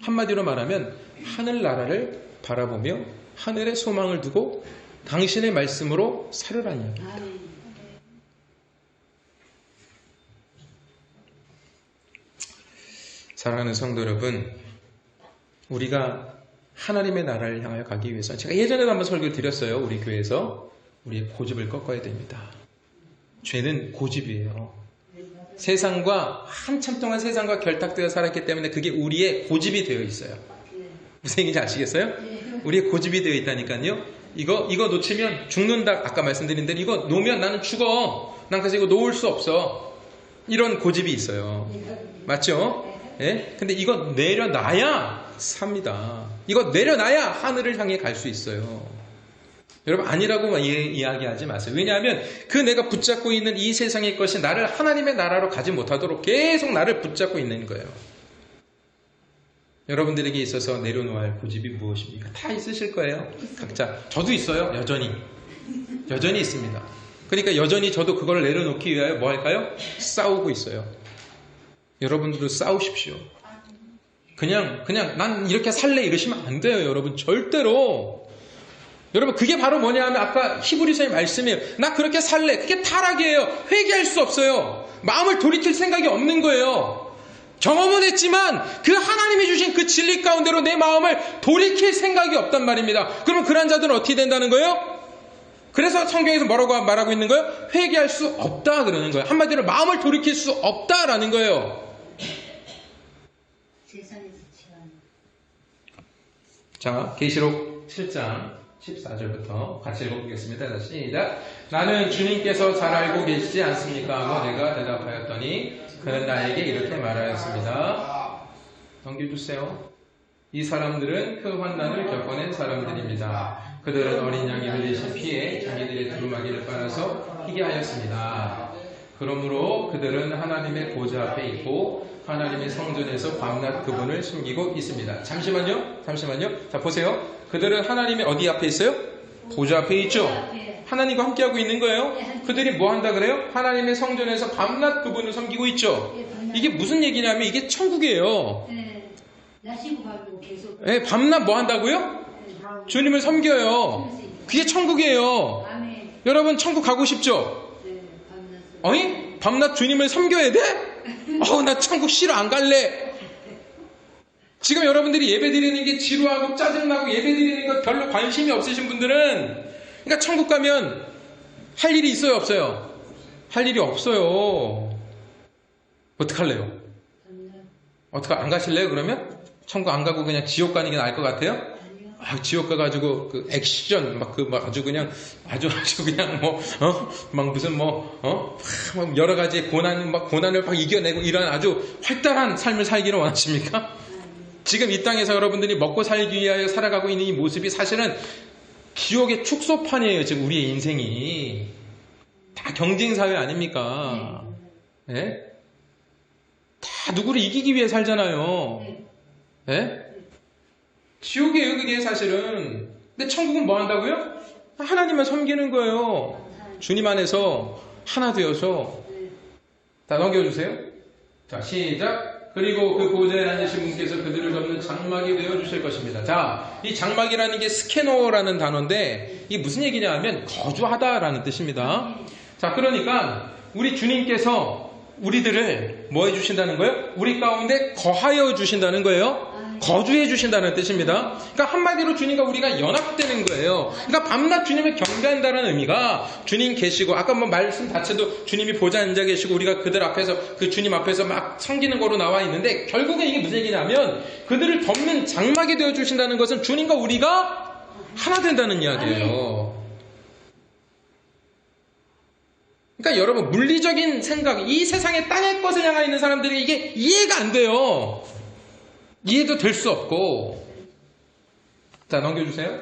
한마디로 말하면 하늘나라를 바라보며 하늘에 소망을 두고 당신의 말씀으로 살으라는 이야기입니다. 사랑하는 성도 여러분, 우리가 하나님의 나라를 향하여 가기 위해서 제가 예전에도 한번 설교를 드렸어요. 우리 교회에서 우리의 고집을 꺾어야 됩니다. 죄는 고집이에요. 세상과 한참 동안 세상과 결탁되어 살았기 때문에 그게 우리의 고집이 되어 있어요. 무슨 얘기인지 아시겠어요? 우리의 고집이 되어 있다니까요. 이거 놓치면 죽는다. 아까 말씀드린 대로 이거 놓으면 나는 죽어. 난 그래서 이거 놓을 수 없어. 이런 고집이 있어요. 맞죠? 예? 근데 이거 내려놔야 삽니다. 이거 내려놔야 하늘을 향해 갈 수 있어요. 여러분 아니라고 이야기하지 마세요. 왜냐하면 그 내가 붙잡고 있는 이 세상의 것이 나를 하나님의 나라로 가지 못하도록 계속 나를 붙잡고 있는 거예요. 여러분들에게 있어서 내려놓아야 할 고집이 무엇입니까? 다 있으실 거예요. 각자. 저도 있어요. 여전히 있습니다. 그러니까 여전히 저도 그걸 내려놓기 위하여 뭐 할까요? 싸우고 있어요. 여러분들도 싸우십시오. 그냥 난 이렇게 살래 이러시면 안 돼요. 여러분 절대로. 여러분 그게 바로 뭐냐 하면 아까 히브리서의 말씀이에요. 나 그렇게 살래. 그게 타락이에요. 회개할 수 없어요. 마음을 돌이킬 생각이 없는 거예요. 경험은 했지만 그 하나님이 주신 그 진리 가운데로 내 마음을 돌이킬 생각이 없단 말입니다. 그러면 그런 자들은 어떻게 된다는 거예요? 그래서 성경에서 뭐라고 말하고 있는 거예요? 회개할 수 없다 그러는 거예요. 한마디로 마음을 돌이킬 수 없다라는 거예요. 자, 계시록 7장 14절부터 같이 읽어보겠습니다. 시작. 나는 주님께서 잘 알고 계시지 않습니까? 하고 내가 대답하였더니 그는 나에게 이렇게 말하였습니다. 넘겨주세요. 이 사람들은 큰 환난을 겪어낸 사람들입니다. 그들은 어린 양이 흘리신 피에 자기들의 두루마기를 빨아서 희게 하였습니다. 그러므로 그들은 하나님의 보좌 앞에 있고 하나님의 성전에서 밤낮 그분을 숨기고 있습니다. 잠시만요. 자, 보세요. 그들은 하나님의 어디 앞에 있어요? 보좌 앞에 있죠. 하나님과 함께하고 있는 거예요. 그들이 뭐 한다 그래요? 하나님의 성전에서 밤낮 그분을 섬기고 있죠. 이게 무슨 얘기냐면 이게 천국이에요. 네, 밤낮 뭐 한다고요? 주님을 섬겨요. 그게 천국이에요. 여러분 천국 가고 싶죠? 어이? 밤낮 주님을 섬겨야 돼? 나 천국 싫어 안 갈래. 지금 여러분들이 예배드리는 게 지루하고 짜증나고 예배드리는 것 별로 관심이 없으신 분들은 그러니까 천국 가면 할 일이 있어요 없어요? 할 일이 없어요. 어떡할래요? 어떻게 안 가실래요 그러면? 천국 안 가고 그냥 지옥 가는 게 나을 것 같아요? 지옥 가가지고 그 액션 막 아주 그냥 막 무슨 막 여러 가지 고난을 막 이겨내고 이런 아주 활달한 삶을 살기를 원하십니까? 지금 이 땅에서 여러분들이 먹고 살기 위하여 살아가고 있는 이 모습이 사실은 지옥의 축소판이에요. 지금 우리의 인생이 다 경쟁사회 아닙니까? 네? 다 누구를 이기기 위해 살잖아요. 네? 지옥이에요 그게 사실은. 근데 천국은 뭐 한다고요? 하나님만 섬기는 거예요. 주님 안에서 하나 되어서. 다 넘겨주세요. 자 시작. 그리고 그 보좌에 앉으신 분께서 그들을 접는 장막이 되어주실 것입니다. 자, 이 장막이라는 게 스케노라는 단어인데 이게 무슨 얘기냐 하면 거주하다라는 뜻입니다. 자, 그러니까 우리 주님께서 우리들을 뭐 해주신다는 거예요? 우리 가운데 거하여 주신다는 거예요. 거주해 주신다는 뜻입니다. 그러니까 한마디로 주님과 우리가 연합되는 거예요. 그러니까 밤낮 주님을 경배한다는 의미가 주님 계시고 아까 뭐 말씀 자체도 주님이 보좌 앉아 계시고 우리가 그들 앞에서 그 주님 앞에서 막 섬기는 거로 나와 있는데 결국은 이게 무슨 얘기냐면 그들을 덮는 장막이 되어 주신다는 것은 주님과 우리가 하나 된다는 이야기예요. 그러니까 여러분 물리적인 생각, 이 세상의 땅의 것을 향해 있는 사람들에게 이게 이해가 안 돼요. 이해도 될 수 없고. 자, 넘겨주세요.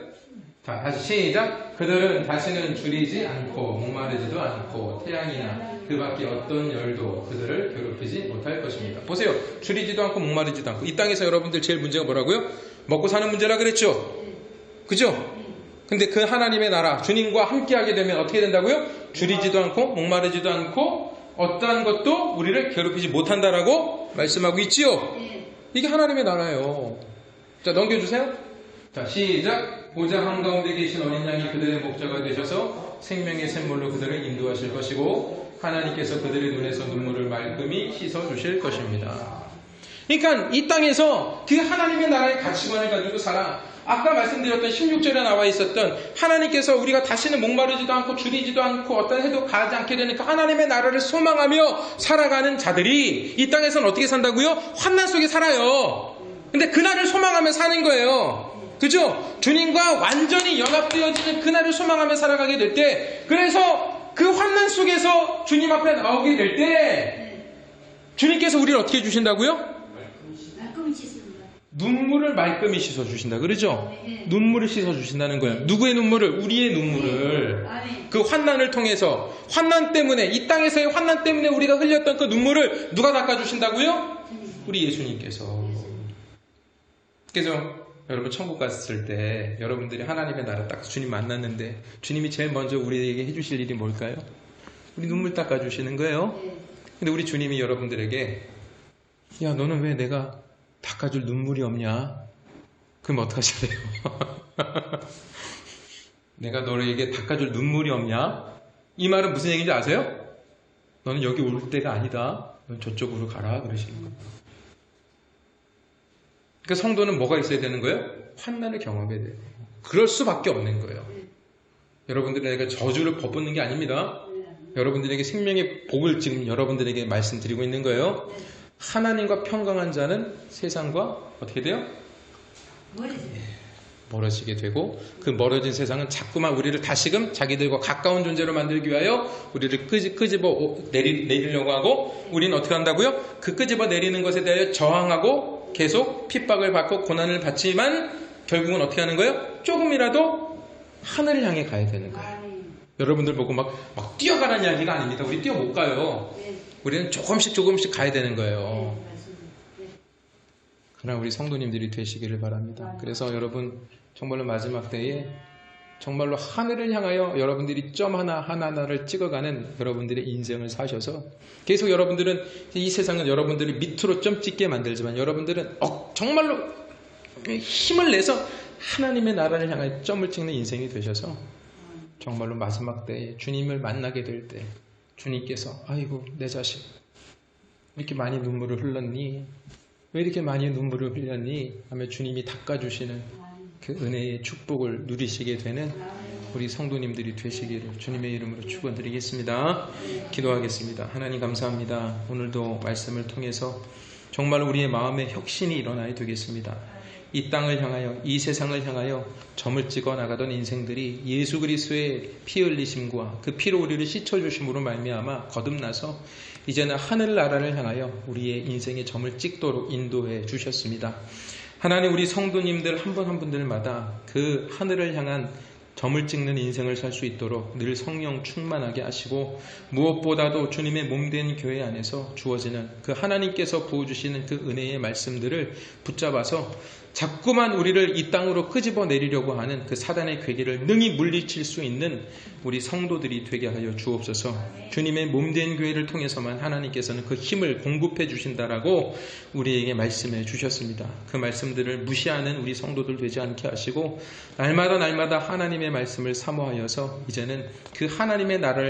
자, 다시 시작. 그들은 다시는 줄이지 않고 목마르지도 않고 태양이나 그 밖에 어떤 열도 그들을 괴롭히지 못할 것입니다. 보세요. 줄이지도 않고 목마르지도 않고. 이 땅에서 여러분들 제일 문제가 뭐라고요? 먹고 사는 문제라 그랬죠? 그죠? 근데 그 하나님의 나라, 주님과 함께하게 되면 어떻게 된다고요? 줄이지도 않고 목마르지도 않고 어떠한 것도 우리를 괴롭히지 못한다라고 말씀하고 있지요? 이게 하나님의 나라예요. 자, 넘겨주세요. 자, 시작. 보좌 한가운데 계신 어린 양이 그들의 목자가 되셔서 생명의 샘물로 그들을 인도하실 것이고 하나님께서 그들의 눈에서 눈물을 말끔히 씻어주실 것입니다. 그러니까 이 땅에서 그 하나님의 나라의 가치관을 가지고 살아. 아까 말씀드렸던 16절에 나와 있었던 하나님께서 우리가 다시는 목마르지도 않고 줄이지도 않고 어떤 해도 가지 않게 되는 그 하나님의 나라를 소망하며 살아가는 자들이 이 땅에서는 어떻게 산다고요? 환난 속에 살아요. 근데 그날을 소망하며 사는 거예요. 그죠? 주님과 완전히 연합되어지는 그날을 소망하며 살아가게 될 때, 그래서 그 환난 속에서 주님 앞에 나오게 될 때 주님께서 우리를 어떻게 해주신다고요? 눈물을 말끔히 씻어주신다. 그러죠? 눈물을 씻어주신다는 거예요. 누구의 눈물을? 우리의 눈물을. 그 환난을 통해서, 환난 때문에, 이 땅에서의 환난 때문에 우리가 흘렸던 그 눈물을 누가 닦아주신다고요? 우리 예수님께서. 그래서 여러분 천국 갔을 때 여러분들이 하나님의 나라 딱 주님 만났는데 주님이 제일 먼저 우리에게 해주실 일이 뭘까요? 우리 눈물 닦아주시는 거예요. 근데 우리 주님이 여러분들에게 야, 너는 왜 내가 닦아줄 눈물이 없냐? 그럼 어떡하실래요? 내가 너에게 닦아줄 눈물이 없냐? 이 말은 무슨 얘기인지 아세요? 너는 여기 올 때가 아니다. 넌 저쪽으로 가라. 그러시는 거예요. 그러니까 성도는 뭐가 있어야 되는 거예요? 환난을 경험해야 돼요. 그럴 수밖에 없는 거예요. 여러분들에게 저주를 퍼붓는 게 아닙니다. 여러분들에게 생명의 복을 지금 여러분들에게 말씀드리고 있는 거예요. 하나님과 평강한 자는 세상과 어떻게 돼요? 멀어지게 되고 그 멀어진 세상은 자꾸만 우리를 다시금 자기들과 가까운 존재로 만들기 위하여 우리를 끄집어 내리려고 하고 우리는 어떻게 한다고요? 그 끄집어 내리는 것에 대하여 저항하고 계속 핍박을 받고 고난을 받지만 결국은 어떻게 하는 거예요? 조금이라도 하늘을 향해 가야 되는 거예요. 여러분들 보고 막 뛰어가라는 이야기가 아닙니다. 우리 뛰어 못 가요. 우리는 조금씩 가야 되는 거예요. 그러나 우리 성도님들이 되시기를 바랍니다. 그래서 여러분 정말로 마지막 때에 정말로 하늘을 향하여 여러분들이 점 하나하나를 찍어가는 여러분들의 인생을 사셔서 계속 여러분들은 이 세상은 여러분들을 밑으로 점 찍게 만들지만 여러분들은 정말로 힘을 내서 하나님의 나라를 향하여 점을 찍는 인생이 되셔서 정말로 마지막 때에 주님을 만나게 될 때 주님께서 아이고 내 자식 이렇게 많이 눈물을 흘렸니? 왜 이렇게 많이 눈물을 흘렸니? 하며 주님이 닦아주시는 그 은혜의 축복을 누리시게 되는 우리 성도님들이 되시기를 주님의 이름으로 축원드리겠습니다. 기도하겠습니다. 하나님 감사합니다. 오늘도 말씀을 통해서 정말 우리의 마음에 혁신이 일어나야 되겠습니다. 이 땅을 향하여 이 세상을 향하여 점을 찍어 나가던 인생들이 예수 그리스도의 피 흘리심과 그 피로 우리를 씻어주심으로 말미암아 거듭나서 이제는 하늘나라를 향하여 우리의 인생의 점을 찍도록 인도해 주셨습니다. 하나님 우리 성도님들 한 분 한 분들마다 그 하늘을 향한 점을 찍는 인생을 살 수 있도록 늘 성령 충만하게 하시고 무엇보다도 주님의 몸된 교회 안에서 주어지는 그 하나님께서 부어주시는 그 은혜의 말씀들을 붙잡아서 자꾸만 우리를 이 땅으로 끄집어 내리려고 하는 그 사단의 괴계를 능히 물리칠 수 있는 우리 성도들이 되게 하여 주옵소서. 주님의 몸된 교회를 통해서만 하나님께서는 그 힘을 공급해 주신다라고 우리에게 말씀해 주셨습니다. 그 말씀들을 무시하는 우리 성도들 되지 않게 하시고 날마다 하나님의 말씀을 사모하여서 이제는 그 하나님의 나라를